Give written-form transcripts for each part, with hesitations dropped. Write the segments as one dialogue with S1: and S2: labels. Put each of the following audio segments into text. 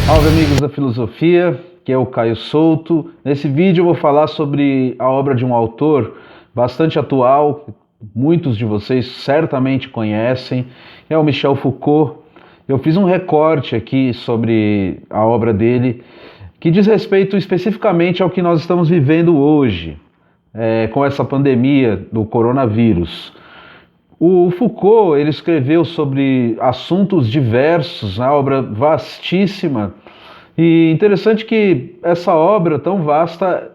S1: Salve amigos da filosofia, que é o Caio Souto. Nesse vídeo eu vou falar sobre a obra de um autor bastante atual, muitos de vocês certamente conhecem, é o Michel Foucault. Eu fiz um recorte aqui sobre a obra dele, que diz respeito especificamente ao que nós estamos vivendo hoje, com essa pandemia do coronavírus. O Foucault, ele escreveu sobre assuntos diversos, uma obra vastíssima, e interessante que essa obra tão vasta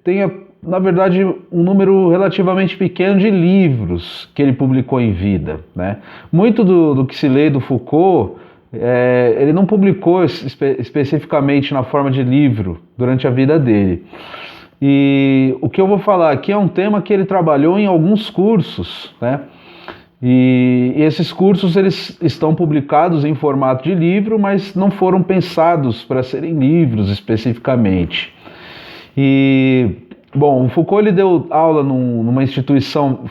S1: tenha, na verdade, um número relativamente pequeno de livros que ele publicou em vida, né? Muito do que se lê do Foucault, ele não publicou especificamente na forma de livro durante a vida dele. E o que eu vou falar aqui é um tema que ele trabalhou em alguns cursos, né? E esses cursos eles estão publicados em formato de livro, mas não foram pensados para serem livros especificamente. E, bom, o Foucault ele deu aula numa instituição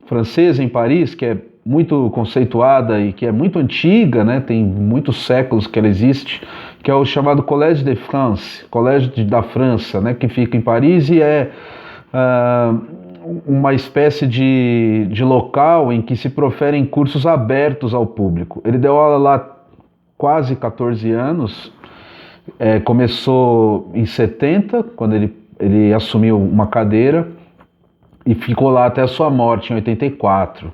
S1: francesa em Paris, que é muito conceituada e que é muito antiga, né? Tem muitos séculos que ela existe, que é o chamado Collège de France, Colégio da França, né? Que fica em Paris e é uma espécie de local em que se proferem cursos abertos ao público. Ele deu aula lá quase 14 anos, começou em 70, quando ele assumiu uma cadeira, e ficou lá até a sua morte, em 84.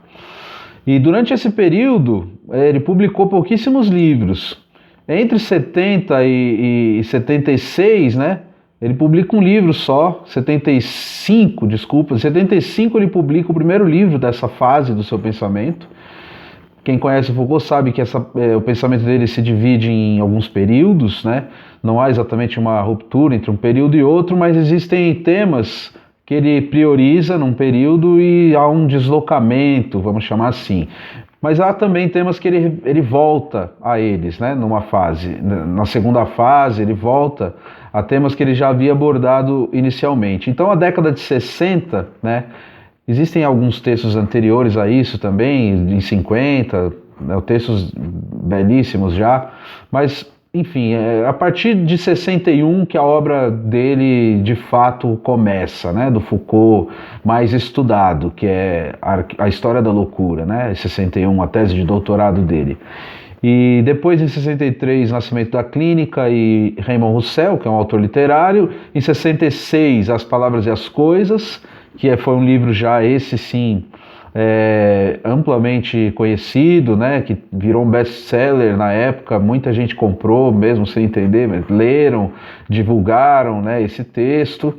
S1: E durante esse período, ele publicou pouquíssimos livros. Entre 70 e 76, né? Ele publica um livro só, 75, desculpa, 75 ele publica o primeiro livro dessa fase do seu pensamento. Quem conhece o Foucault sabe que o pensamento dele se divide em alguns períodos, né? Não há exatamente uma ruptura entre um período e outro, mas existem temas que ele prioriza num período e há um deslocamento, vamos chamar assim. Mas há também temas que ele volta a eles, né, numa fase. Na segunda fase, ele volta a temas que ele já havia abordado inicialmente. Então, a década de 60, né, existem alguns textos anteriores a isso também, em 50, né, textos belíssimos já, mas, enfim, é a partir de 61 que a obra dele, de fato, começa, né, do Foucault mais estudado, que é a História da Loucura, né, em 61, a tese de doutorado dele. E depois, em 63, Nascimento da Clínica e Raymond Roussel, que é um autor literário. Em 66, As Palavras e as Coisas, que foi um livro já, esse sim, amplamente conhecido, né, que virou um best-seller na época, muita gente comprou, mesmo sem entender, mas leram, divulgaram, né, esse texto.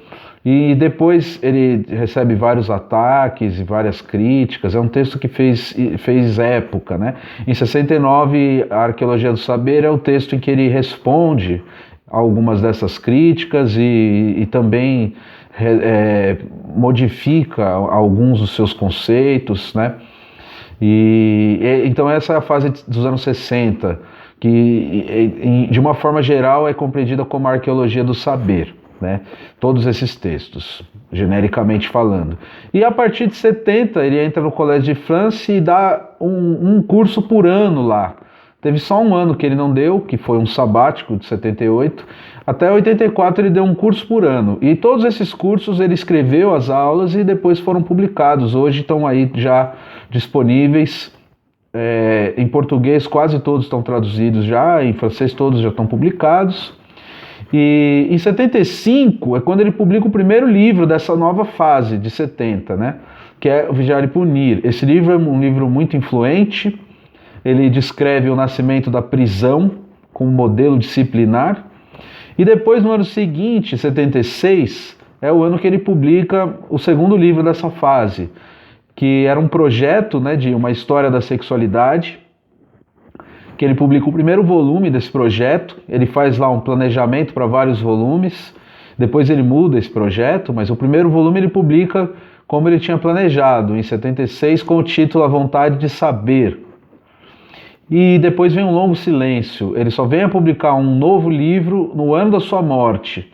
S1: E depois ele recebe vários ataques e várias críticas. É um texto que fez época, né? Em 69, a Arqueologia do Saber é o texto em que ele responde a algumas dessas críticas e também modifica alguns dos seus conceitos, né? Então essa é a fase dos anos 60, que de uma forma geral é compreendida como a Arqueologia do Saber. Né? Todos esses textos, genericamente falando. E a partir de 70 ele entra no Collège de France e dá um curso por ano lá. Teve só um ano que ele não deu, que foi um sabático de 78. Até 84 ele deu um curso por ano. E todos esses cursos ele escreveu as aulas e depois foram publicados. Hoje estão aí já disponíveis. Em português quase todos estão traduzidos já, em francês todos já estão publicados. E em 75 é quando ele publica o primeiro livro dessa nova fase de 70, né? Que é O Vigiar e Punir. Esse livro é um livro muito influente. Ele descreve o nascimento da prisão como modelo disciplinar. E depois, no ano seguinte, 76, é o ano que ele publica o segundo livro dessa fase, que era um projeto, né, de uma história da sexualidade, que ele publica o primeiro volume desse projeto. Ele faz lá um planejamento para vários volumes, depois ele muda esse projeto, mas o primeiro volume ele publica como ele tinha planejado, em 76, com o título A Vontade de Saber. E depois vem um longo silêncio. Ele só vem a publicar um novo livro no ano da sua morte,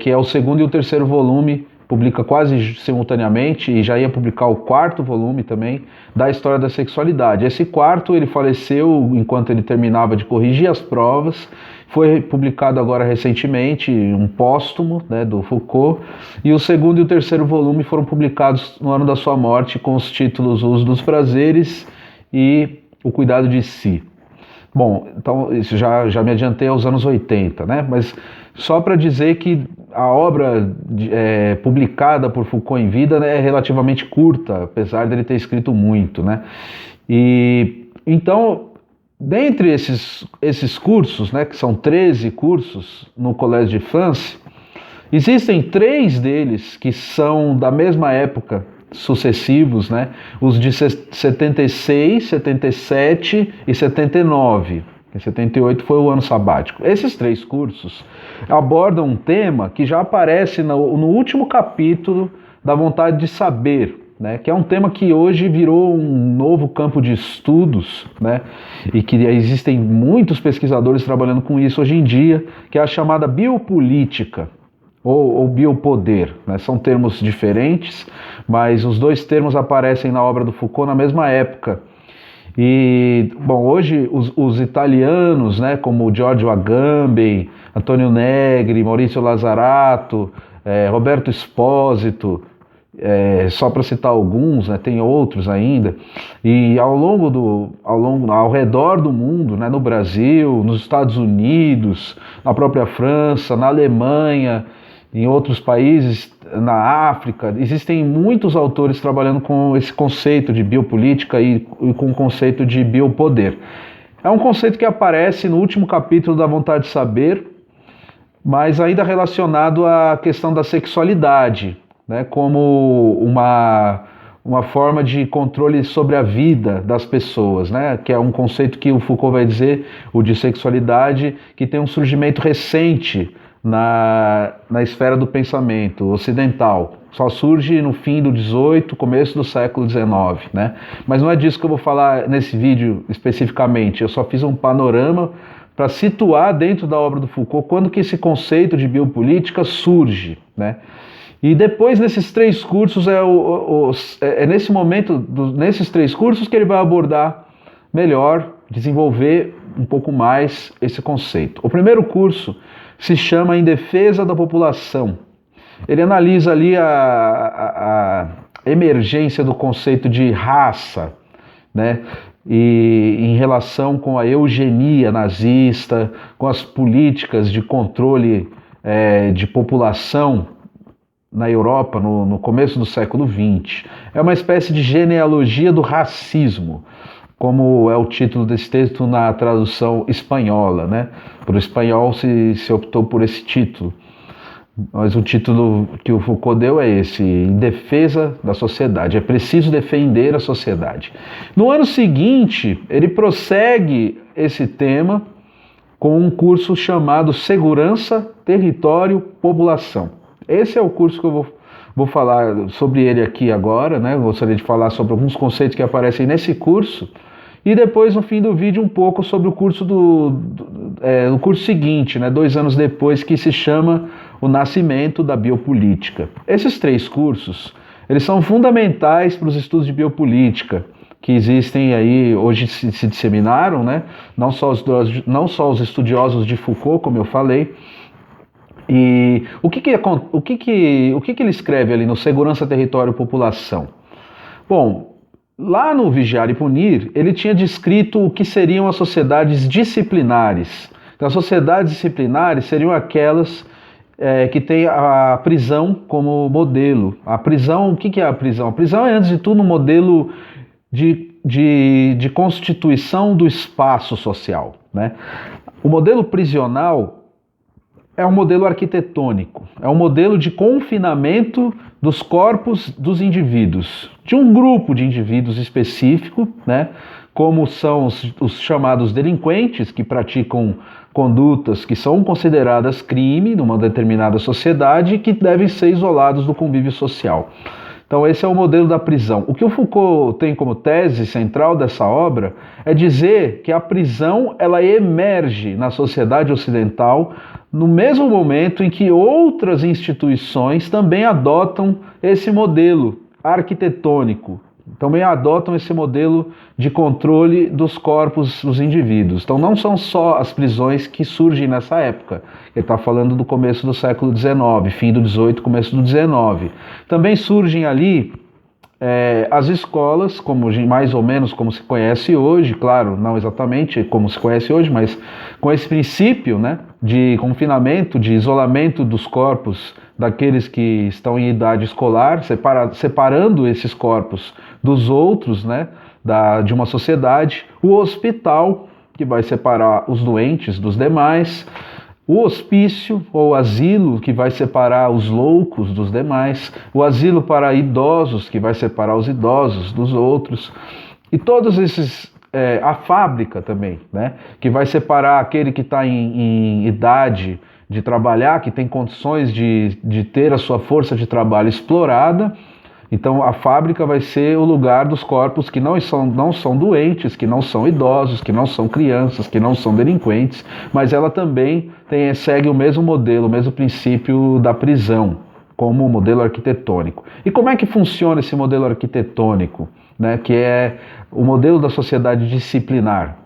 S1: que é o segundo e o terceiro volume publica quase simultaneamente e já ia publicar o 4º volume também da História da Sexualidade. Esse 4º ele faleceu enquanto ele terminava de corrigir as provas, foi publicado agora recentemente, um póstumo, né, do Foucault, e o 2º e o 3º volume foram publicados no ano da sua morte com os títulos O Uso dos Prazeres e O Cuidado de Si. Bom, então isso já me adiantei aos anos 80, né? Mas só para dizer que a obra publicada por Foucault em vida, né, é relativamente curta, apesar dele ter escrito muito, né? E então, dentre esses cursos, né, que são 13 cursos no Collège de France, existem 3 deles que são da mesma época, sucessivos, né? Os de 76, 77 e 79. Em 78 foi o ano sabático. Esses 3 cursos abordam um tema que já aparece no último capítulo da Vontade de Saber, né? Que é um tema que hoje virou um novo campo de estudos, né? E que existem muitos pesquisadores trabalhando com isso hoje em dia, que é a chamada biopolítica. Ou biopoder, né? São termos diferentes, mas os 2 termos aparecem na obra do Foucault na mesma época. E, bom, hoje os italianos, né, como Giorgio Agamben, Antonio Negri, Maurizio Lazzarato, Roberto Espósito, só para citar alguns, né, tem outros ainda, e ao redor do mundo, né, no Brasil, nos Estados Unidos, na própria França, na Alemanha, em outros países, na África, existem muitos autores trabalhando com esse conceito de biopolítica e com o conceito de biopoder. É um conceito que aparece no último capítulo da Vontade de Saber, mas ainda relacionado à questão da sexualidade, né, como uma forma de controle sobre a vida das pessoas, né, que é um conceito que o Foucault vai dizer, o de sexualidade, que tem um surgimento recente na esfera do pensamento ocidental. Só surge no fim do XVIII, começo do século XIX, né? Mas não é disso que eu vou falar nesse vídeo especificamente, eu só fiz um panorama para situar dentro da obra do Foucault quando que esse conceito de biopolítica surge, né? E depois, nesses 3 cursos, nesse momento, nesses 3 cursos que ele vai abordar melhor, desenvolver um pouco mais esse conceito. O primeiro curso se chama Em Defesa da População. Ele analisa ali a emergência do conceito de raça, né? E em relação com a eugenia nazista, com as políticas de controle de população na Europa no começo do século XX. É uma espécie de genealogia do racismo, como é o título desse texto na tradução espanhola, né? Para o espanhol se optou por esse título, mas o título que o Foucault deu é esse, Em Defesa da Sociedade. É preciso defender a sociedade. No ano seguinte, ele prossegue esse tema com um curso chamado Segurança, Território, População. Esse é o curso que eu vou falar sobre ele aqui agora, né? Eu gostaria de falar sobre alguns conceitos que aparecem nesse curso, e depois, no fim do vídeo, um pouco sobre o curso o curso seguinte, né, 2 anos depois, que se chama O Nascimento da Biopolítica. Esses 3 cursos, eles são fundamentais para os estudos de biopolítica, que existem aí, hoje se disseminaram, né, não só os estudiosos de Foucault, como eu falei. E o que ele escreve ali no Segurança, Território e População? Bom, lá no Vigiar e Punir, ele tinha descrito o que seriam as sociedades disciplinares. Então, as sociedades disciplinares seriam aquelas que têm a prisão como modelo. A prisão, o que é a prisão? A prisão é, antes de tudo, um modelo de constituição do espaço social, né? O modelo prisional é um modelo arquitetônico, é um modelo de confinamento dos corpos dos indivíduos, de um grupo de indivíduos específico, né, como são os chamados delinquentes, que praticam condutas que são consideradas crime numa determinada sociedade e que devem ser isolados do convívio social. Então esse é o modelo da prisão. O que o Foucault tem como tese central dessa obra é dizer que a prisão ela emerge na sociedade ocidental no mesmo momento em que outras instituições também adotam esse modelo arquitetônico, também adotam esse modelo de controle dos corpos dos indivíduos. Então não são só as prisões que surgem nessa época. Ele está falando do começo do século XIX, fim do XVIII, começo do XIX. Também surgem ali as escolas, como mais ou menos como se conhece hoje, claro, não exatamente como se conhece hoje, mas com esse princípio, né, de confinamento, de isolamento dos corpos daqueles que estão em idade escolar, separando esses corpos dos outros, né, de uma sociedade, o hospital, que vai separar os doentes dos demais, o hospício ou asilo, que vai separar os loucos dos demais, o asilo para idosos, que vai separar os idosos dos outros, e todos esses, a fábrica também, né, que vai separar aquele que está em idade de trabalhar, que tem condições de ter a sua força de trabalho explorada. Então a fábrica vai ser o lugar dos corpos que não são doentes, que não são idosos, que não são crianças, que não são delinquentes, mas ela também segue o mesmo modelo, o mesmo princípio da prisão, como modelo arquitetônico. E como é que funciona esse modelo arquitetônico, né, que é o modelo da sociedade disciplinar?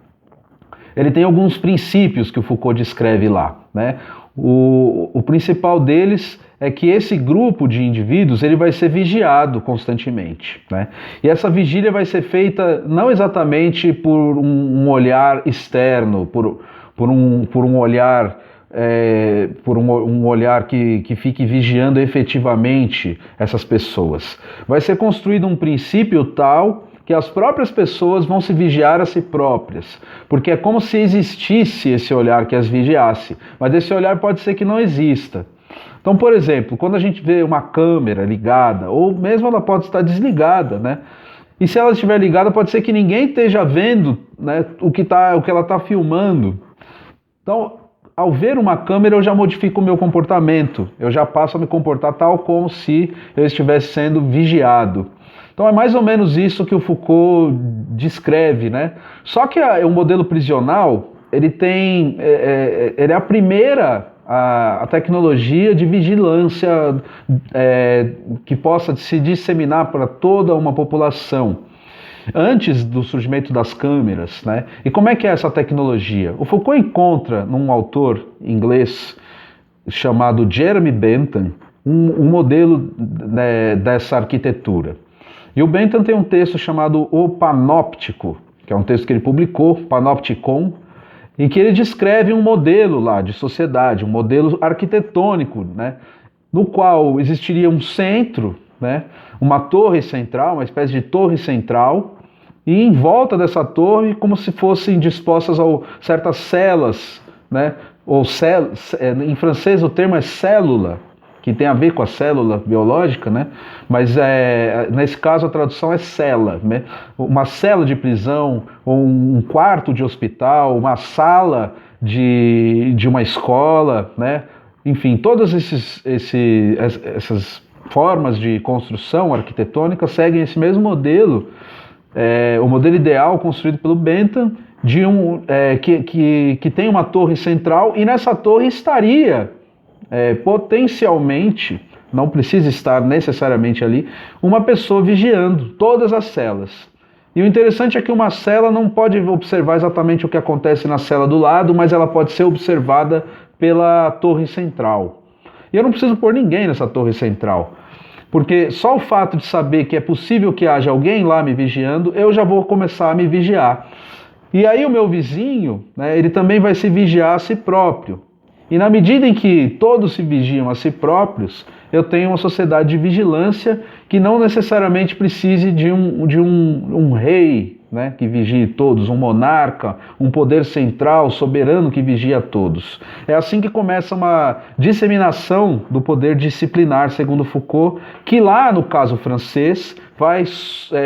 S1: Ele tem alguns princípios que o Foucault descreve lá, né? O principal deles é que esse grupo de indivíduos ele vai ser vigiado constantemente, né? E essa vigília vai ser feita não exatamente por um olhar externo, por um olhar um olhar que fique vigiando efetivamente essas pessoas. Vai ser construído um princípio tal que as próprias pessoas vão se vigiar a si próprias, porque é como se existisse esse olhar que as vigiasse, mas esse olhar pode ser que não exista. Então, por exemplo, quando a gente vê uma câmera ligada, ou mesmo ela pode estar desligada, né? E se ela estiver ligada, pode ser que ninguém esteja vendo, né, o que ela está filmando. Então, ao ver uma câmera, eu já modifico o meu comportamento, eu já passo a me comportar tal como se eu estivesse sendo vigiado. Então é mais ou menos isso que o Foucault descreve, né? Só que o modelo prisional, ele é a primeira a tecnologia de vigilância que possa se disseminar para toda uma população, antes do surgimento das câmeras, né? E como é que é essa tecnologia? O Foucault encontra num autor inglês chamado Jeremy Bentham um modelo, né, dessa arquitetura. E o Bentham tem um texto chamado O Panóptico, que é um texto que ele publicou, Panopticon, em que ele descreve um modelo lá de sociedade, um modelo arquitetônico, né, no qual existiria um centro, né, uma torre central, uma espécie de torre central, e em volta dessa torre, como se fossem dispostas certas celas, né, em francês o termo é célula, que tem a ver com a célula biológica, né? Mas nesse caso a tradução é cela, né? Uma cela de prisão, ou um quarto de hospital, uma sala de uma escola, né? Enfim, todas essas formas de construção arquitetônica seguem esse mesmo modelo, o modelo ideal construído pelo Bentham, que tem uma torre central, e nessa torre estaria potencialmente, não precisa estar necessariamente ali, uma pessoa vigiando todas as celas. E o interessante é que uma cela não pode observar exatamente o que acontece na cela do lado, mas ela pode ser observada pela torre central. E eu não preciso pôr ninguém nessa torre central, porque só o fato de saber que é possível que haja alguém lá me vigiando, eu já vou começar a me vigiar. E aí o meu vizinho, né, ele também vai se vigiar a si próprio. E na medida em que todos se vigiam a si próprios, eu tenho uma sociedade de vigilância que não necessariamente precise de um rei, né, que vigie todos, um monarca, um poder central, soberano que vigia todos. É assim que começa uma disseminação do poder disciplinar, segundo Foucault, que lá no caso francês vai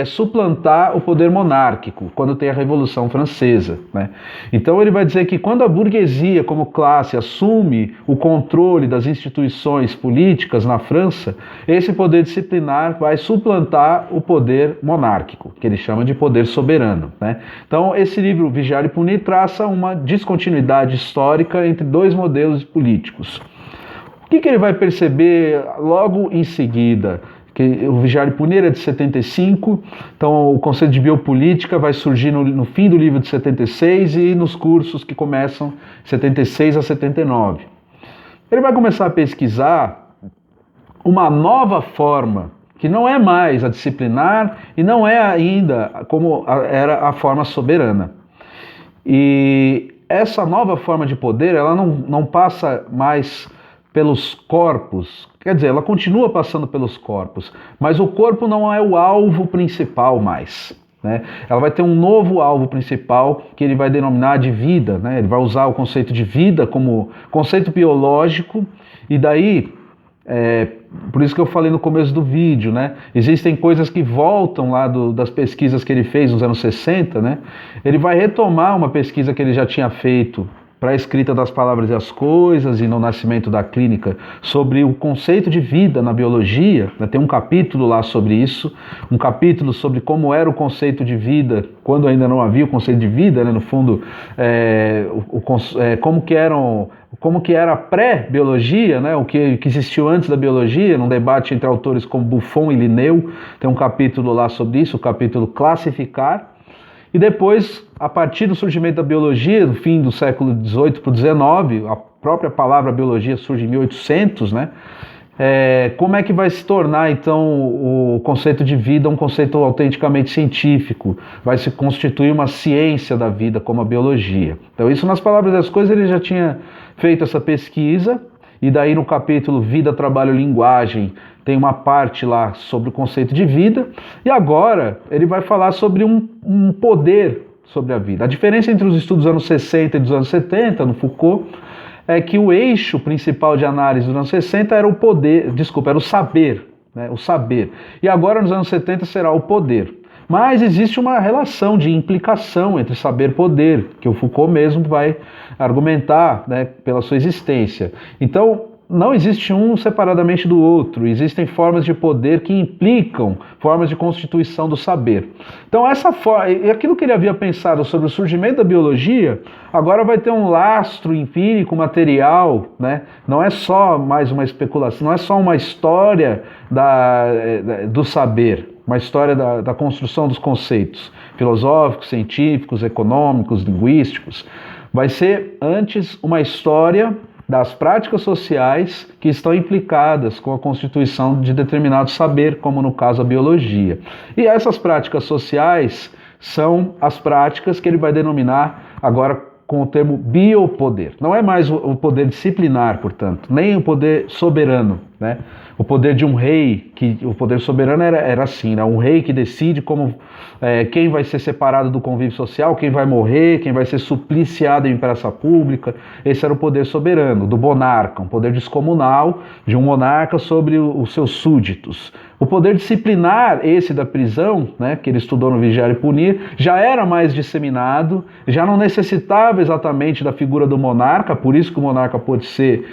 S1: suplantar o poder monárquico, quando tem a Revolução Francesa, né? Então ele vai dizer que quando a burguesia como classe assume o controle das instituições políticas na França, esse poder disciplinar vai suplantar o poder monárquico, que ele chama de poder soberano, né? Então esse livro, Vigiar e Punir, traça uma descontinuidade histórica entre dois modelos políticos. O que ele vai perceber logo em seguida? Que o Vigiar e Punir é de 75, então o conceito de biopolítica vai surgir no fim do livro de 76 e nos cursos que começam de 76 a 79. Ele vai começar a pesquisar uma nova forma, que não é mais a disciplinar e não é ainda como era a forma soberana. E essa nova forma de poder, ela não passa mais pelos corpos, quer dizer, ela continua passando pelos corpos, mas o corpo não é o alvo principal mais, né? Ela vai ter um novo alvo principal que ele vai denominar de vida, né? Ele vai usar o conceito de vida como conceito biológico, e daí, por isso que eu falei no começo do vídeo, né? Existem coisas que voltam lá das pesquisas que ele fez nos anos 60, né? Ele vai retomar uma pesquisa que ele já tinha feito para a escrita das palavras e as coisas e no nascimento da clínica, sobre o conceito de vida na biologia, né? Tem um capítulo lá sobre isso, um capítulo sobre como era o conceito de vida, quando ainda não havia o conceito de vida, né? No fundo, como que era a pré-biologia, né? O que existiu antes da biologia, num debate entre autores como Buffon e Linneu, tem um capítulo lá sobre isso, o capítulo Classificar. E depois, a partir do surgimento da biologia, do fim do século XVIII para o XIX, a própria palavra biologia surge em 1800, né? Como é que vai se tornar, então, o conceito de vida um conceito autenticamente científico? Vai se constituir uma ciência da vida, como a biologia. Então, isso nas palavras das coisas, ele já tinha feito essa pesquisa, e daí no capítulo Vida, Trabalho, Linguagem, tem uma parte lá sobre o conceito de vida, e agora ele vai falar sobre um poder sobre a vida. A diferença entre os estudos dos anos 60 e dos anos 70, no Foucault, é que o eixo principal de análise dos anos 60 era era o saber, né? O saber. E agora nos anos 70 será o poder. Mas existe uma relação de implicação entre saber e poder, que o Foucault mesmo vai argumentar, né, pela sua existência. Então, não existe um separadamente do outro, existem formas de poder que implicam formas de constituição do saber. Então, aquilo que ele havia pensado sobre o surgimento da biologia, agora vai ter um lastro empírico, material, né? Não é só mais uma especulação, não é só uma história do saber, uma história da construção dos conceitos filosóficos, científicos, econômicos, linguísticos. Vai ser antes uma história das práticas sociais que estão implicadas com a constituição de determinado saber, como no caso a biologia. E essas práticas sociais são as práticas que ele vai denominar agora com o termo biopoder. Não é mais o poder disciplinar, portanto, nem o poder soberano, né? O poder de um rei, o poder soberano era assim, né? Um rei que decide quem vai ser separado do convívio social, quem vai morrer, quem vai ser supliciado em praça pública. Esse era o poder soberano, do monarca, um poder descomunal de um monarca sobre os seus súditos. O poder disciplinar, esse da prisão, né, que ele estudou no Vigiar e Punir, já era mais disseminado, já não necessitava exatamente da figura do monarca, por isso que o monarca pôde ser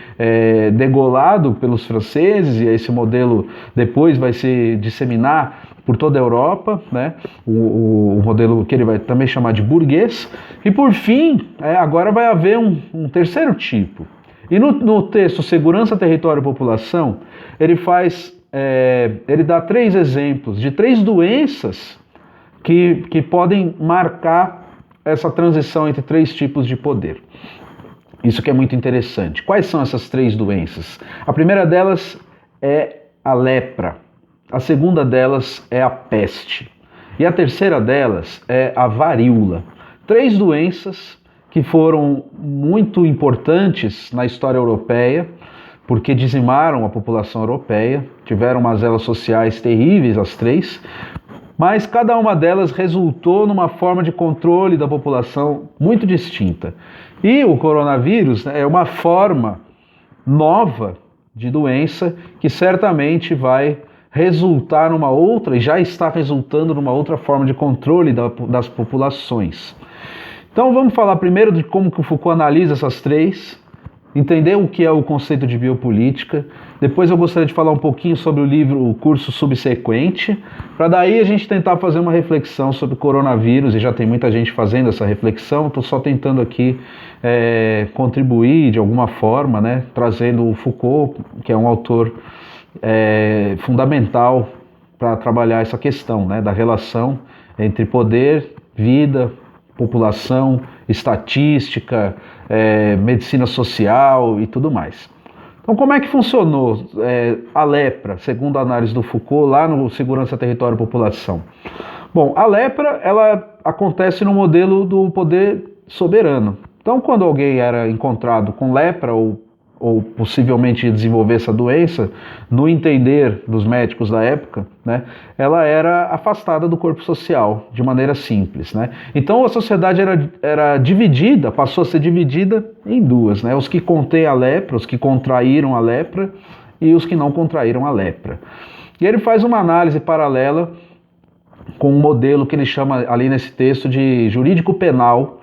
S1: degolado pelos franceses, e esse modelo depois vai se disseminar por toda a Europa, né, o modelo que ele vai também chamar de burguês. E por fim, agora vai haver um terceiro tipo. E no texto Segurança, Território e População, ele dá 3 exemplos de 3 doenças que podem marcar essa transição entre 3 tipos de poder. Isso que é muito interessante. Quais são essas 3 doenças? A primeira delas é a lepra. A segunda delas é a peste. E a terceira delas é a varíola. 3 doenças que foram muito importantes na história europeia, porque dizimaram a população europeia, tiveram mazelas sociais terríveis as 3, mas cada uma delas resultou numa forma de controle da população muito distinta. E o coronavírus é uma forma nova de doença que certamente vai resultar numa outra, e já está resultando numa outra forma de controle das populações. Então vamos falar primeiro de como que o Foucault analisa essas três, entender o que é o conceito de biopolítica. Depois eu gostaria de falar um pouquinho sobre o curso subsequente, para daí a gente tentar fazer uma reflexão sobre o coronavírus, e já tem muita gente fazendo essa reflexão, estou só tentando aqui contribuir de alguma forma, né, trazendo o Foucault, que é um autor fundamental para trabalhar essa questão, né, da relação entre poder, vida, população, estatística, medicina social e tudo mais. Então, como é que funcionou a lepra, segundo a análise do Foucault, lá no Segurança, Território e População? Bom, a lepra, ela acontece no modelo do poder soberano. Então, quando alguém era encontrado com lepra ou possivelmente desenvolver essa doença, no entender dos médicos da época, né, ela era afastada do corpo social, de maneira simples, né? Então a sociedade era dividida, passou a ser dividida em duas, né? Os que contêm a lepra, os que contraíram a lepra e os que não contraíram a lepra. E ele faz uma análise paralela com um modelo que ele chama ali nesse texto de jurídico penal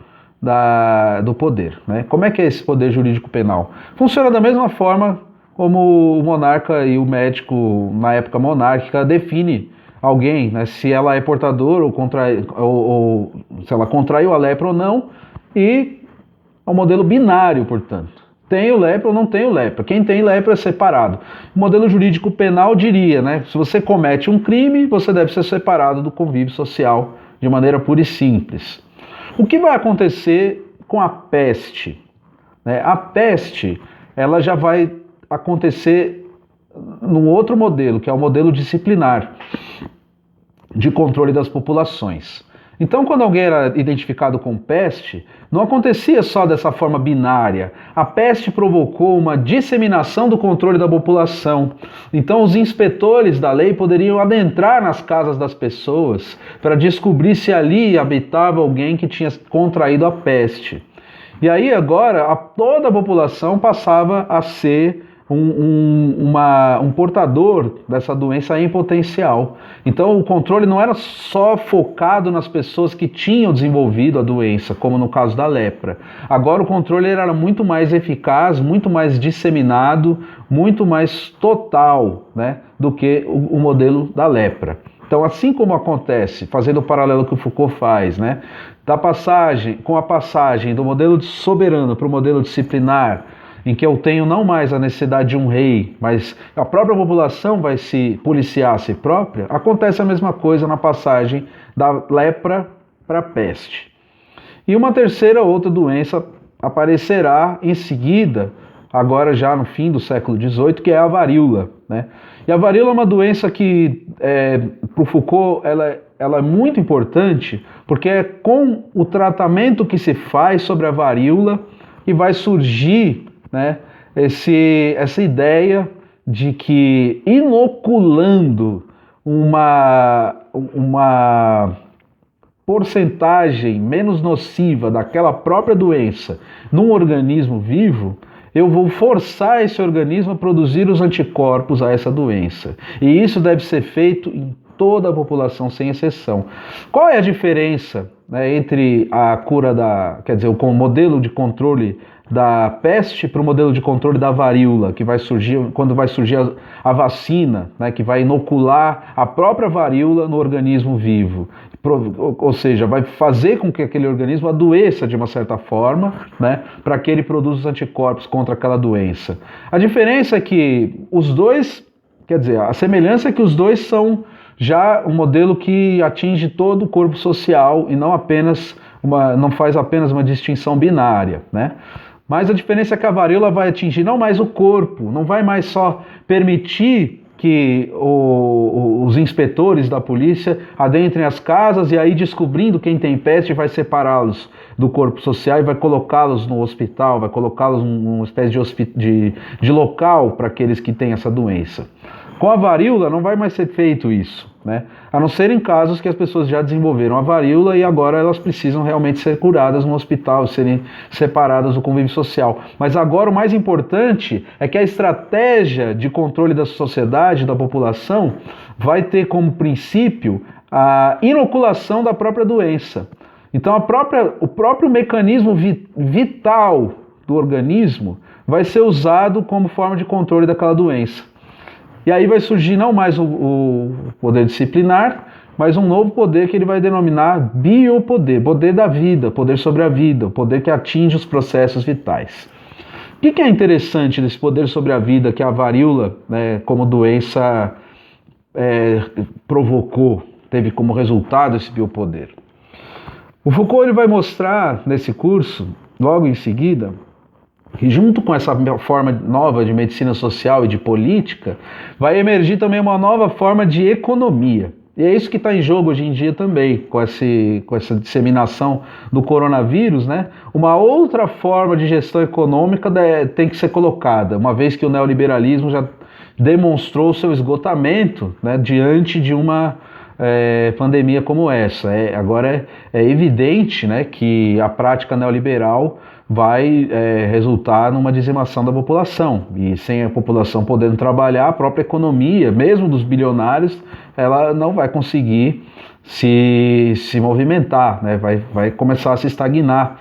S1: do poder, né? Como é que é esse poder jurídico penal? Funciona da mesma forma como o monarca e o médico na época monárquica define alguém, né? Se ela é portadora ou se ela contraiu a lepra ou não, e é um modelo binário, portanto. Tem o lepra ou não tem o lepra. Quem tem lepra é separado. O modelo jurídico penal diria, né? Se você comete um crime, você deve ser separado do convívio social de maneira pura e simples. O que vai acontecer com a peste? A peste, ela já vai acontecer num outro modelo, que é o modelo disciplinar de controle das populações. Então, quando alguém era identificado com peste, não acontecia só dessa forma binária. A peste provocou uma disseminação do controle da população. Então, os inspetores da lei poderiam adentrar nas casas das pessoas para descobrir se ali habitava alguém que tinha contraído a peste. E aí, agora, toda a população passava a ser um portador dessa doença em potencial. Então o controle não era só focado nas pessoas que tinham desenvolvido a doença, como no caso da lepra. Agora o controle era muito mais eficaz, muito mais disseminado, muito mais total, né, do que o modelo da lepra. Então, assim como acontece, fazendo o paralelo que o Foucault faz, né, com a passagem do modelo soberano para o modelo disciplinar, em que eu tenho não mais a necessidade de um rei, mas a própria população vai se policiar a si própria, acontece a mesma coisa na passagem da lepra para a peste. E uma outra doença aparecerá em seguida, agora já no fim do século XVIII, que é a varíola, né? E a varíola é uma doença que, para o Foucault, ela é muito importante, porque é com o tratamento que se faz sobre a varíola que vai surgir, né, essa ideia de que inoculando uma porcentagem menos nociva daquela própria doença num organismo vivo, eu vou forçar esse organismo a produzir os anticorpos a essa doença. E isso deve ser feito em toda a população, sem exceção. Qual é a diferença, né, entre a cura o modelo de controle da peste para o modelo de controle da varíola, que vai surgir quando vai surgir a vacina, né, que vai inocular a própria varíola no organismo vivo, ou seja, vai fazer com que aquele organismo adoeça de uma certa forma, né, para que ele produza os anticorpos contra aquela doença. A diferença é que os dois, a semelhança é que os dois são já um modelo que atinge todo o corpo social e não faz apenas uma distinção binária, né? Mas a diferença é que a varíola vai atingir não mais o corpo, não vai mais só permitir que os inspetores da polícia adentrem as casas e aí, descobrindo quem tem peste, vai separá-los do corpo social e vai colocá-los no hospital, vai colocá-los numa espécie de local para aqueles que têm essa doença. Com a varíola não vai mais ser feito isso, né? A não ser em casos que as pessoas já desenvolveram a varíola e agora elas precisam realmente ser curadas no hospital, serem separadas do convívio social. Mas agora o mais importante é que a estratégia de controle da sociedade, da população, vai ter como princípio a inoculação da própria doença. Então o próprio mecanismo vital do organismo vai ser usado como forma de controle daquela doença. E aí vai surgir não mais o poder disciplinar, mas um novo poder que ele vai denominar biopoder, poder da vida, poder sobre a vida, o poder que atinge os processos vitais. O que é interessante desse poder sobre a vida que a varíola, né, como doença, provocou, teve como resultado esse biopoder? O Foucault ele vai mostrar nesse curso, logo em seguida, que junto com essa forma nova de medicina social e de política, vai emergir também uma nova forma de economia. E é isso que está em jogo hoje em dia também, com essa disseminação do coronavírus, né? Uma outra forma de gestão econômica tem que ser colocada, uma vez que o neoliberalismo já demonstrou seu esgotamento, né, diante de uma pandemia como essa. Agora é evidente, né, que a prática neoliberal vai resultar numa dizimação da população, e sem a população podendo trabalhar, a própria economia, mesmo dos bilionários, ela não vai conseguir se movimentar, né? Vai começar a se estagnar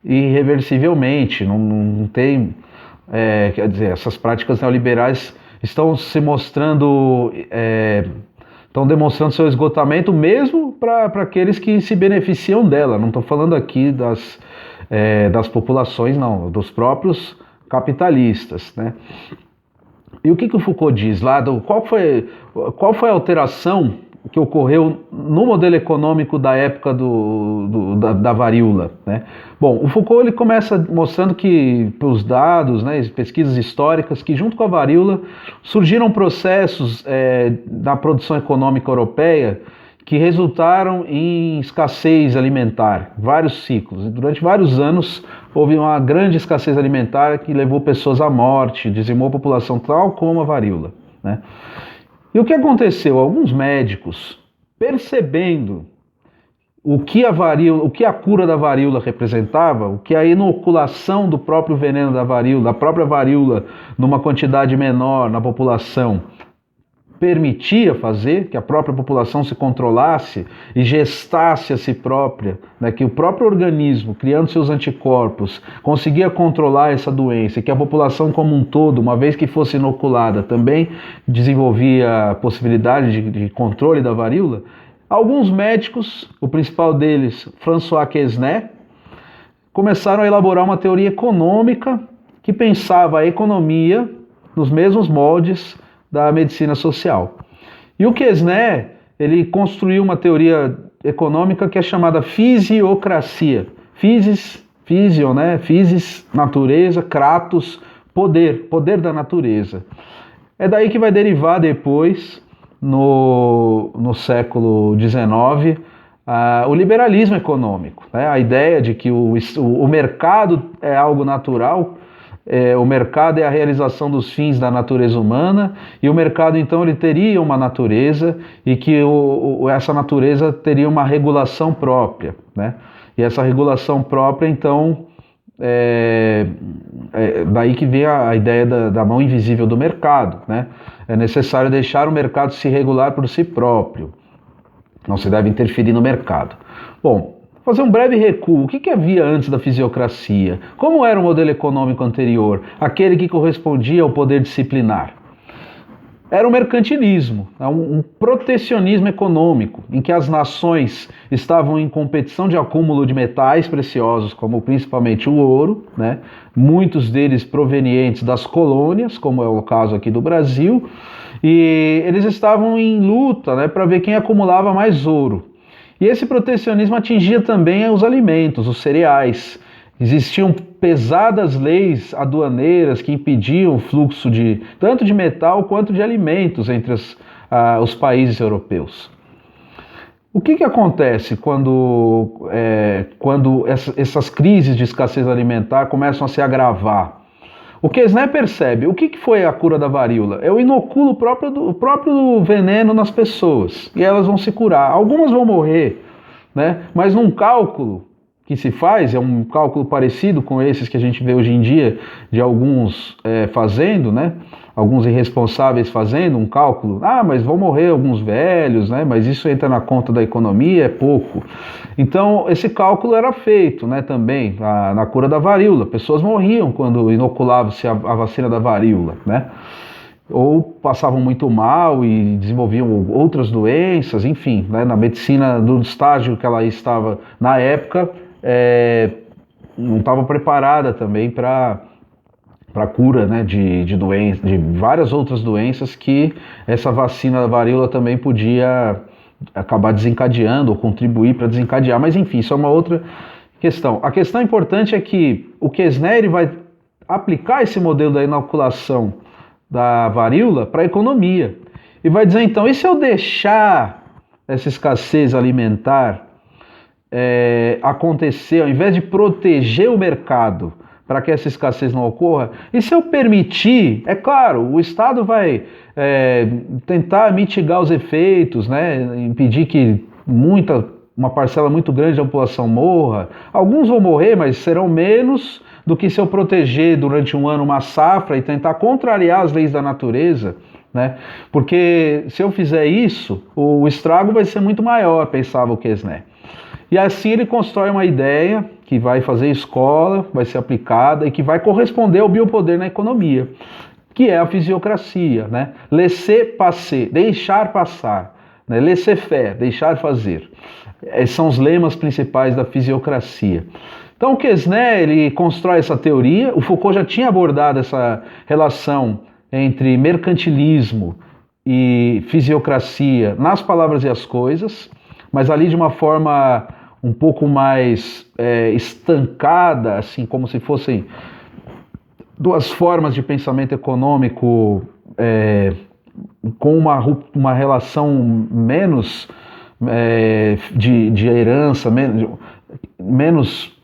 S1: irreversivelmente. Não tem, quer dizer, essas práticas neoliberais estão se mostrando, estão demonstrando seu esgotamento mesmo para aqueles que se beneficiam dela. Não estou falando aqui das populações, não, dos próprios capitalistas, né? E o que o Foucault diz lá? Qual foi a alteração que ocorreu no modelo econômico da época da varíola, né? Bom, o Foucault ele começa mostrando que, pelos dados, né, pesquisas históricas, que junto com a varíola surgiram processos da produção econômica europeia que resultaram em escassez alimentar, vários ciclos. Durante vários anos houve uma grande escassez alimentar que levou pessoas à morte, dizimou a população, tal como a varíola, né? E o que aconteceu? Alguns médicos, percebendo o que a cura da varíola representava, o que a inoculação do próprio veneno da própria varíola numa quantidade menor na população permitia fazer, que a própria população se controlasse e gestasse a si própria, né, que o próprio organismo, criando seus anticorpos, conseguia controlar essa doença, e que a população como um todo, uma vez que fosse inoculada, também desenvolvia a possibilidade de controle da varíola. Alguns médicos, o principal deles, François Quesnay, começaram a elaborar uma teoria econômica que pensava a economia nos mesmos moldes da medicina social. E o Quesnay, ele construiu uma teoria econômica que é chamada fisiocracia. Physio, né? Physis, natureza, kratos, poder da natureza. É daí que vai derivar depois, no século XIX, o liberalismo econômico, né? A ideia de que o mercado é algo natural. O mercado é a realização dos fins da natureza humana, e o mercado então ele teria uma natureza, e que essa natureza teria uma regulação própria, né? E essa regulação própria então daí que vem a ideia da mão invisível do mercado, né? É necessário deixar o mercado se regular por si próprio, não se deve interferir no mercado. Bom, fazer um breve recuo. O que havia antes da fisiocracia? Como era o modelo econômico anterior? Aquele que correspondia ao poder disciplinar. Era o mercantilismo, um protecionismo econômico, em que as nações estavam em competição de acúmulo de metais preciosos, como principalmente o ouro, né? Muitos deles provenientes das colônias, como é o caso aqui do Brasil, e eles estavam em luta, né, para ver quem acumulava mais ouro. E esse protecionismo atingia também os alimentos, os cereais. Existiam pesadas leis aduaneiras que impediam o fluxo tanto de metal quanto de alimentos entre os países europeus. O que acontece quando essas crises de escassez alimentar começam a se agravar? O Quesnay percebe, o que foi a cura da varíola? É o inoculo o próprio veneno nas pessoas, e elas vão se curar. Algumas vão morrer, né? Mas num cálculo que se faz, é um cálculo parecido com esses que a gente vê hoje em dia, de alguns fazendo, né? Alguns irresponsáveis fazendo um cálculo, mas vão morrer alguns velhos, né? Mas isso entra na conta da economia, é pouco. Então, esse cálculo era feito, né, também na cura da varíola. Pessoas morriam quando inoculava-se a vacina da varíola, né? Ou passavam muito mal e desenvolviam outras doenças, enfim, né? Na medicina do estágio que ela estava na época, não estava preparada também para cura, né, de várias outras doenças que essa vacina da varíola também podia acabar desencadeando ou contribuir para desencadear. Mas enfim, isso é uma outra questão. A questão importante é que o Quesnay vai aplicar esse modelo da inoculação da varíola para a economia. E vai dizer então, e se eu deixar essa escassez alimentar acontecer, ao invés de proteger o mercado para que essa escassez não ocorra, e se eu permitir, é claro, o Estado vai tentar mitigar os efeitos, né, impedir que uma parcela muito grande da população morra. Alguns vão morrer, mas serão menos do que se eu proteger durante um ano uma safra e tentar contrariar as leis da natureza, né? Porque se eu fizer isso, o estrago vai ser muito maior, pensava o Quesnay. E assim ele constrói uma ideia que vai fazer escola, vai ser aplicada e que vai corresponder ao biopoder na economia, que é a fisiocracia, né? Laisser-passer, deixar passar, né? Laisser-faire, deixar fazer. Esses são os lemas principais da fisiocracia. Então o Quesnay, ele constrói essa teoria. O Foucault já tinha abordado essa relação entre mercantilismo e fisiocracia nas Palavras e as Coisas, mas ali de uma forma um pouco mais estancada, assim, como se fossem duas formas de pensamento econômico com uma relação menos de herança,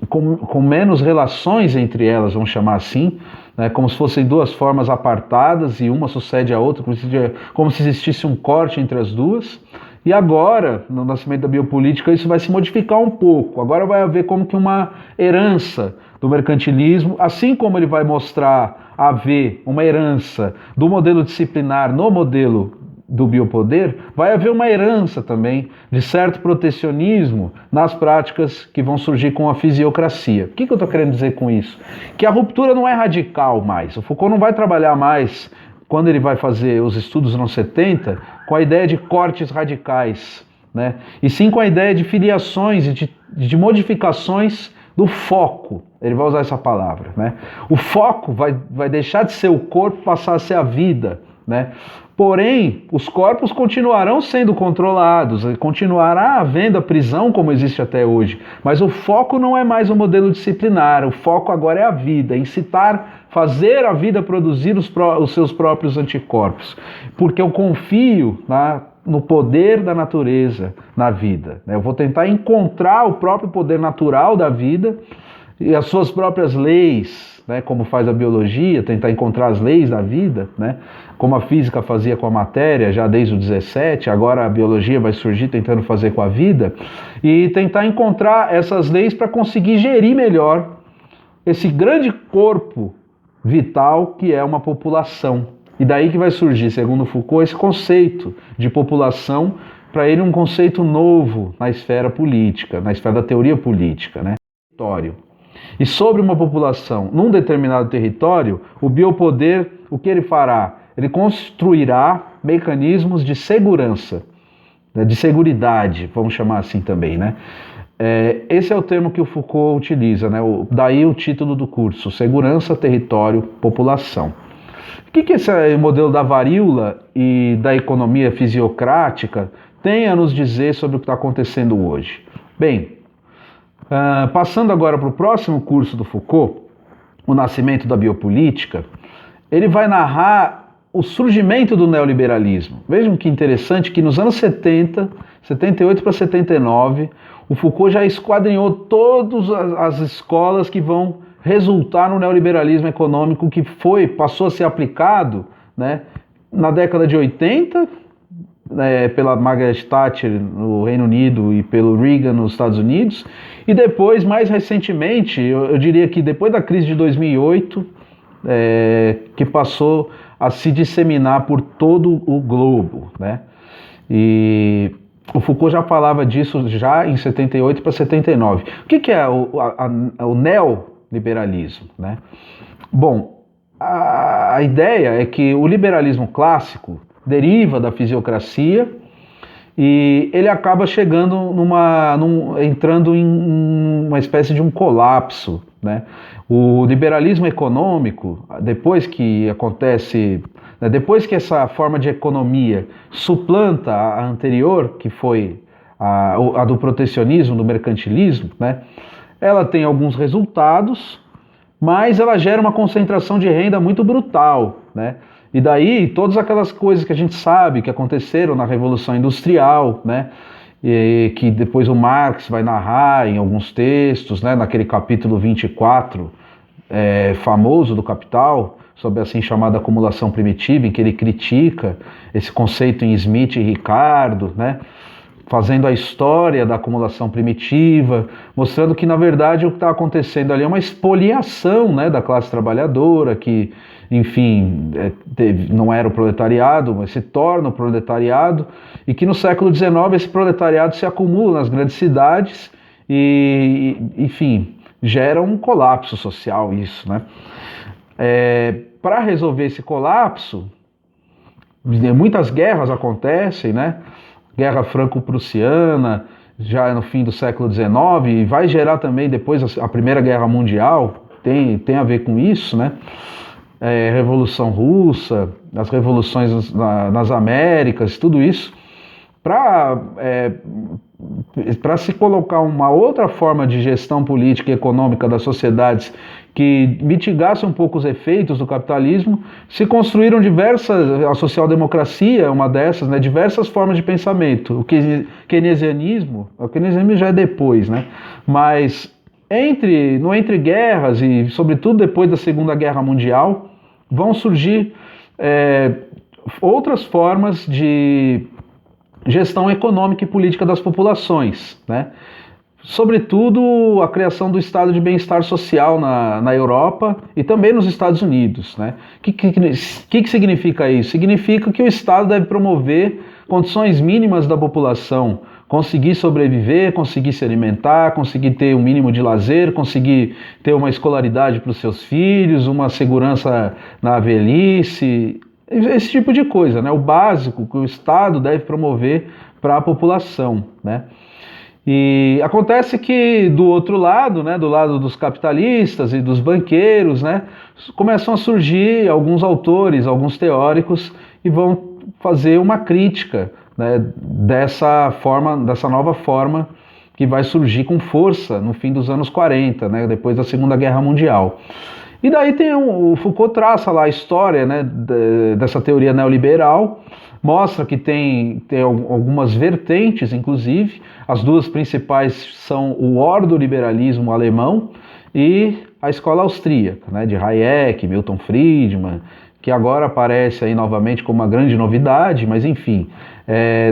S1: com menos relações entre elas, vamos chamar assim, né, como se fossem duas formas apartadas e uma sucede à outra, como se existisse um corte entre as duas. E agora, no nascimento da biopolítica, isso vai se modificar um pouco. Agora vai haver como que uma herança do mercantilismo, assim como ele vai haver uma herança do modelo disciplinar no modelo do biopoder, vai haver uma herança também de certo protecionismo nas práticas que vão surgir com a fisiocracia. O que eu estou querendo dizer com isso? Que a ruptura não é radical mais. O Foucault não vai trabalhar mais, quando ele vai fazer os estudos nos anos 70, com a ideia de cortes radicais, né? E sim com a ideia de filiações e de modificações do foco. Ele vai usar essa palavra, né? O foco vai deixar de ser o corpo, passar a ser a vida, né? Porém, os corpos continuarão sendo controlados, continuará havendo a prisão como existe até hoje, mas o foco não é mais o modelo disciplinar, o foco agora é a vida, incitar, fazer a vida produzir os seus próprios anticorpos, porque eu confio no poder da natureza na vida, né? Eu vou tentar encontrar o próprio poder natural da vida e as suas próprias leis, né, como faz a biologia, tentar encontrar as leis da vida, né, como a física fazia com a matéria já desde o 17, agora a biologia vai surgir tentando fazer com a vida, e tentar encontrar essas leis para conseguir gerir melhor esse grande corpo vital que é uma população. E daí que vai surgir, segundo Foucault, esse conceito de população, para ele um conceito novo na esfera política, na esfera da teoria política, né? Território. E sobre uma população num determinado território, o biopoder, o que ele fará? Ele construirá mecanismos de segurança, né, de seguridade, vamos chamar assim também, né? Esse é o termo que o Foucault utiliza, né? Daí o título do curso, Segurança, Território, População. O que esse modelo da varíola e da economia fisiocrática tem a nos dizer sobre o que está acontecendo hoje? Bem, passando agora para o próximo curso do Foucault, O Nascimento da Biopolítica, ele vai narrar o surgimento do neoliberalismo. Vejam que interessante que nos anos 70, 78 para 79, o Foucault já esquadrinhou todas as escolas que vão resultar no neoliberalismo econômico que passou a ser aplicado, né, na década de 80, pela Margaret Thatcher no Reino Unido e pelo Reagan nos Estados Unidos, e depois, mais recentemente, eu diria que depois da crise de 2008, que passou a se disseminar por todo o globo, né? E o Foucault já falava disso já em 78 para 79. O que é o neoliberalismo, né? Bom, a ideia é que o liberalismo clássico deriva da fisiocracia e ele acaba chegando entrando em uma espécie de um colapso, né? O liberalismo econômico, depois que essa forma de economia suplanta a anterior, que foi a do protecionismo, do mercantilismo, né? Ela tem alguns resultados, mas ela gera uma concentração de renda muito brutal, né? E daí todas aquelas coisas que a gente sabe que aconteceram na Revolução Industrial, né? E que depois o Marx vai narrar em alguns textos, né? Naquele capítulo 24 famoso do Capital, sobre a assim chamada acumulação primitiva, em que ele critica esse conceito em Smith e Ricardo, né? Fazendo a história da acumulação primitiva, mostrando que, na verdade, o que está acontecendo ali é uma expoliação, né, da classe trabalhadora, que, enfim, não era o proletariado, mas se torna o proletariado, e que no século XIX esse proletariado se acumula nas grandes cidades e, enfim, gera um colapso social isso, né? Para resolver esse colapso, muitas guerras acontecem, né? Guerra Franco-Prussiana, já no fim do século XIX, e vai gerar também depois a Primeira Guerra Mundial, tem a ver com isso, né? Revolução Russa, as revoluções nas Américas, tudo isso, para se colocar uma outra forma de gestão política e econômica das sociedades que mitigasse um pouco os efeitos do capitalismo, se construíram a social-democracia é uma dessas, né, diversas formas de pensamento. O keynesianismo já é depois, né, mas entre guerras e sobretudo depois da Segunda Guerra Mundial, vão surgir outras formas de gestão econômica e política das populações, né? Sobretudo a criação do estado de bem-estar social na Europa e também nos Estados Unidos, né? O que significa isso? Significa que o Estado deve promover condições mínimas da população, conseguir sobreviver, conseguir se alimentar, conseguir ter um mínimo de lazer, conseguir ter uma escolaridade para os seus filhos, uma segurança na velhice, esse tipo de coisa, né? O básico que o Estado deve promover para a população, né? E acontece que do outro lado, né, do lado dos capitalistas e dos banqueiros, né, começam a surgir alguns autores, alguns teóricos e vão fazer uma crítica, né, dessa nova forma que vai surgir com força no fim dos anos 40, né, depois da Segunda Guerra Mundial. E daí o Foucault traça lá a história, né, dessa teoria neoliberal, mostra que tem algumas vertentes, inclusive. As duas principais são o ordoliberalismo alemão e a escola austríaca, né, de Hayek, Milton Friedman, que agora aparece aí novamente como uma grande novidade, mas enfim,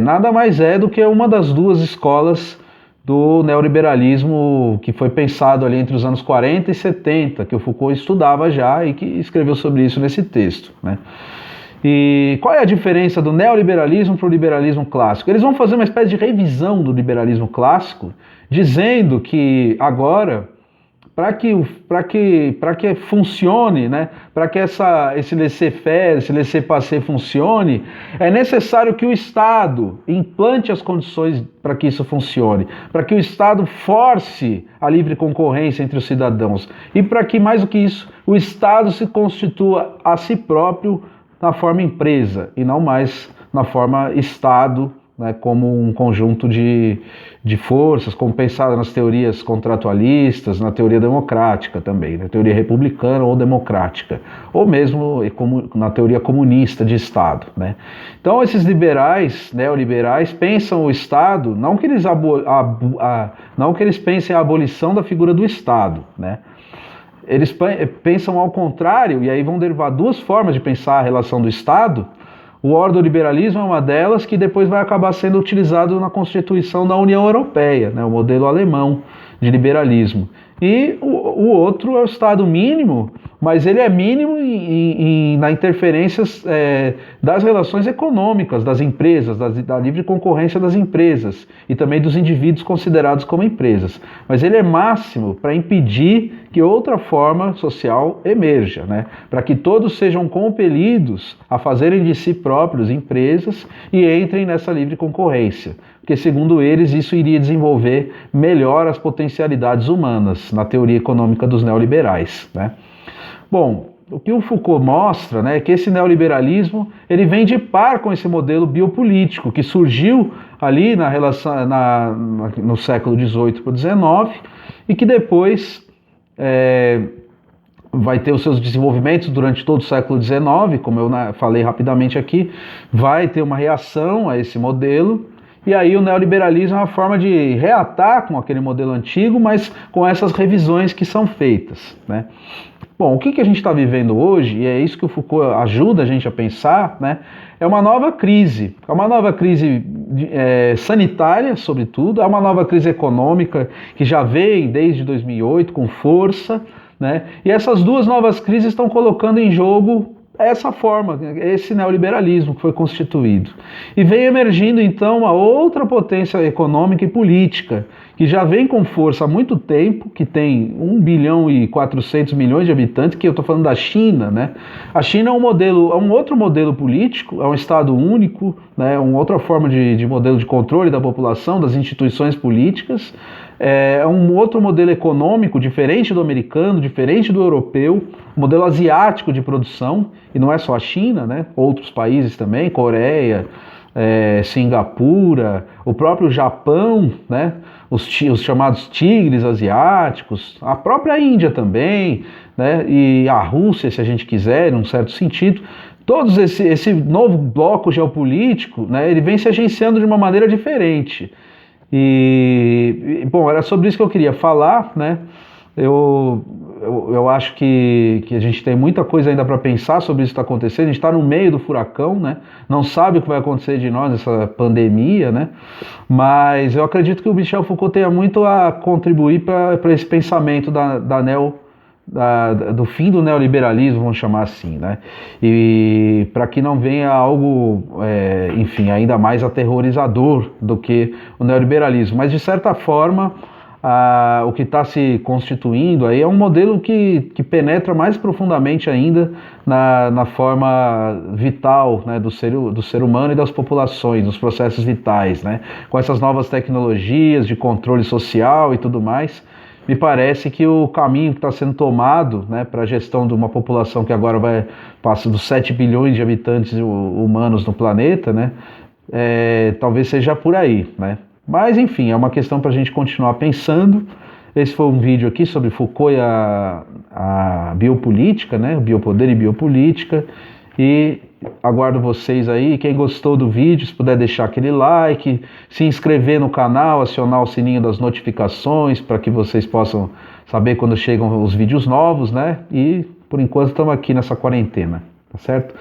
S1: nada mais é do que uma das duas escolas do neoliberalismo que foi pensado ali entre os anos 40 e 70, que o Foucault estudava já e que escreveu sobre isso nesse texto, né? E qual é a diferença do neoliberalismo para o liberalismo clássico? Eles vão fazer uma espécie de revisão do liberalismo clássico, dizendo que agora, para que funcione, né, para que esse laissez-faire, esse laissez-passer funcione, é necessário que o Estado implante as condições para que isso funcione, para que o Estado force a livre concorrência entre os cidadãos e para que, mais do que isso, o Estado se constitua a si próprio na forma empresa e não mais na forma Estado, né, como um conjunto de forças, como pensado nas teorias contratualistas, na teoria democrática também, na teoria republicana ou democrática, ou mesmo na teoria comunista de Estado, né? Então esses neoliberais, pensam o Estado, não que eles pensem a abolição da figura do Estado, né? eles pensam ao contrário, e aí vão derivar duas formas de pensar a relação do Estado. O ordoliberalismo é uma delas, que depois vai acabar sendo utilizado na Constituição da União Europeia, né, o modelo alemão de liberalismo. E o outro é o Estado mínimo, mas ele é mínimo na interferências das relações econômicas das empresas, da livre concorrência das empresas e também dos indivíduos considerados como empresas. Mas ele é máximo para impedir que outra forma social emerja, né? Para que todos sejam compelidos a fazerem de si próprios empresas e entrem nessa livre concorrência. Porque, segundo eles, isso iria desenvolver melhor as potencialidades humanas, na teoria econômica dos neoliberais, né? Bom, o que o Foucault mostra, né, é que esse neoliberalismo ele vem de par com esse modelo biopolítico que surgiu ali no século XVIII para o XIX e que depois vai ter os seus desenvolvimentos durante todo o século XIX, como eu falei rapidamente aqui, vai ter uma reação a esse modelo. E aí o neoliberalismo é uma forma de reatar com aquele modelo antigo, mas com essas revisões que são feitas, né? Bom, o que a gente está vivendo hoje, e é isso que o Foucault ajuda a gente a pensar, né? É uma nova crise. É uma nova crise sanitária, sobretudo, é uma nova crise econômica que já vem desde 2008 com força, né? E essas duas novas crises estão colocando em jogo essa forma, esse neoliberalismo que foi constituído. E vem emergindo então uma outra potência econômica e política, que já vem com força há muito tempo, que tem 1 bilhão e 400 milhões de habitantes, que eu estou falando da China, né? A China é um outro modelo político, é um Estado único, né? Uma outra forma de modelo de controle da população, das instituições políticas. É um outro modelo econômico, diferente do americano, diferente do europeu, modelo asiático de produção, e não é só a China, né? Outros países também, Coreia, Singapura, o próprio Japão, né? Os chamados tigres asiáticos, a própria Índia também, né? E a Rússia, se a gente quiser, num certo sentido. Todos esse novo bloco geopolítico, né? Ele vem se agenciando de uma maneira diferente. Bom, era sobre isso que eu queria falar, né? Eu acho que a gente tem muita coisa ainda para pensar sobre isso que está acontecendo. A gente está no meio do furacão, né? Não sabe o que vai acontecer de nós nessa pandemia, né? Mas eu acredito que o Michel Foucault tenha muito a contribuir para esse pensamento do fim do neoliberalismo, vamos chamar assim, né? E para que não venha algo, enfim, ainda mais aterrorizador do que o neoliberalismo. Mas, de certa forma, o que está se constituindo aí é um modelo que penetra mais profundamente ainda na forma vital, né, do ser humano e das populações, dos processos vitais, né? Com essas novas tecnologias de controle social e tudo mais. Me parece que o caminho que está sendo tomado, né, para a gestão de uma população que agora passa dos 7 bilhões de habitantes humanos no planeta, né, talvez seja por aí, né? Mas, enfim, é uma questão para a gente continuar pensando. Esse foi um vídeo aqui sobre Foucault e a biopolítica, né, o biopoder e biopolítica. E aguardo vocês aí. Quem gostou do vídeo, se puder deixar aquele like, se inscrever no canal, acionar o sininho das notificações para que vocês possam saber quando chegam os vídeos novos, né? E por enquanto estamos aqui nessa quarentena, tá certo?